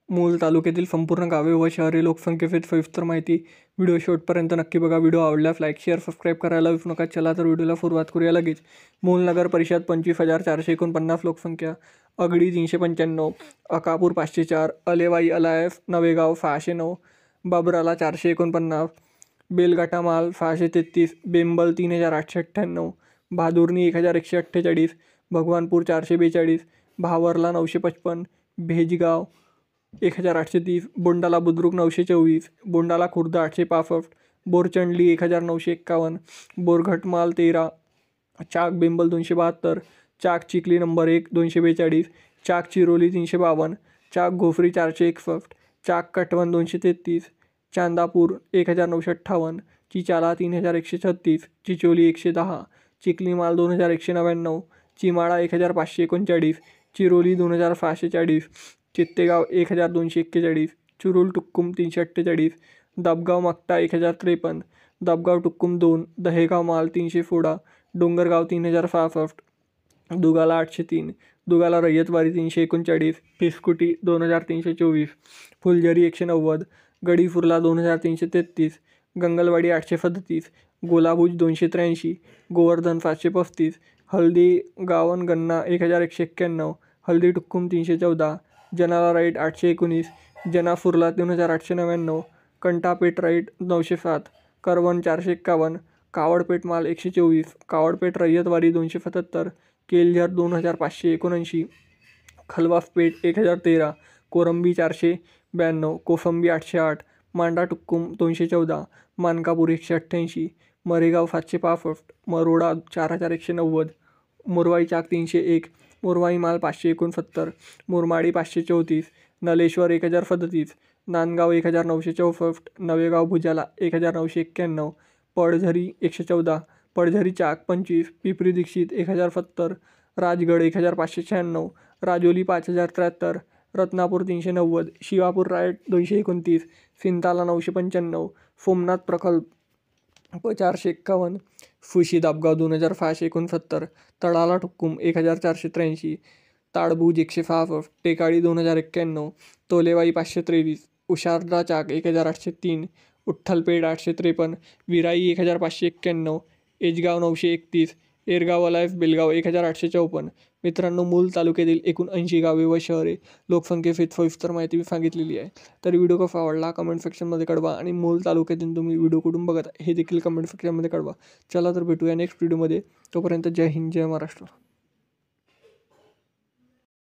मूल तालुक्यातील संपूर्ण गावे व शहरे लोकसंख्येची सविस्तर माहिती व्हिडिओ शेवटपर्यंत नक्की बघा. व्हिडिओ आवडल्यास लाईक शेअर सबस्क्राईब करायला विसरू नका. चला तर व्हिडिओला सुरुवात करूया लगेच. मूल नगर परिषद 25,449 लोकसंख्या. अगडी 395, अकापूर 504, अलेवाई अलायफ नवेगाव 609, बाबराला 449, बेलगाटा माल 633, बेंबल 3,898, भादुर्णी 1,148, भगवानपूर 442, भावरला 955, भेजगाव 1,830, बोंडाला बुद्रुक 924, बोंडाला खुर्द 865, बोरचंडली 1,951, बोरघटमाल 13, चाक बेंबल 272, चाक चिखली नंबर 1 242, चाक चिरोली 352, चाक घोफरी 461, चाक कटवण 233, चांदापूर 1,958, चिचाला 3,136, चिचोली 110, चिखली माल 2,199, चिमाळा 1,539, चिरोली 2,640, चित्तेगाव 1,241, चुरुल टुक्कुम 348, दबगाव माकटा 1,053, दबगाव टुक्कुम 2, दहेगाव माल 316, डोंगरगाव 3,066, दुगाला 803, दुगाला रय्यतवारी 339, पिसकुटी 2,324, फुलझरी 190, गडीफुर्ला 2,333, गंगलवाडी 837, गोलाभुज 283, गोवर्धन 735, हल्दी गावन गन्ना 1,191, हल्दी टुक्कुम 314, जनाला राईट 819, जनाफुर्ला 2,899, कंटापेट राईट 907, करवण 451, कावडपेट माल 124, कावडपेट रय्यतवारी 277, केलझर 2,579, खलवासपेठ 1,013, कोरंबी 492, कोसंबी 808, मांडा टुक्कुम 214, मानकापूर 188, मरेगाव 765, मरोडा 4,190, मुरवाई चाक 301, मुरवाई माल 569, मुरमाडी 534, नलेश्वर 1,037, नांदगाव 1,964, नवेगाव भुजाला 1,991, पडझरी 114, पडझरी चाक 25, पिपरी दीक्षित 1,070, राजगड 1,596, राजोली 5,073, रत्नापूर 390, शिवापूर रायट 229, सिंताला 995, सोमनाथ प्रकल्प 451, फुशी दाबगाव 2,669, तळाला टुक्कुम 1,483, ताडबूज 166, टेकाळी 2,091, तोलेवाई 523, उशारदा चाक 1,803, उठ्ठलपेठ 853, विराई 1,591, एजगाव 931, एरगाव अलायफ बेलगाव 1,854. मित्रांनो, मूल तालुक्यातील एकूण 80 गावे व शहरे लोकसंख्येची सविस्तर माहिती मी सांगितलेली आहे. तर व्हिडिओ कसा आवडला कमेंट सेक्शनमध्ये कळवा आणि मूल तालुक्यातून तुम्ही व्हिडिओ कुठून बघत हे देखील कमेंट सेक्शनमध्ये कळवा. चला तर भेटूया नेक्स्ट व्हिडिओमध्ये. तोपर्यंत जय हिंद जय महाराष्ट्र.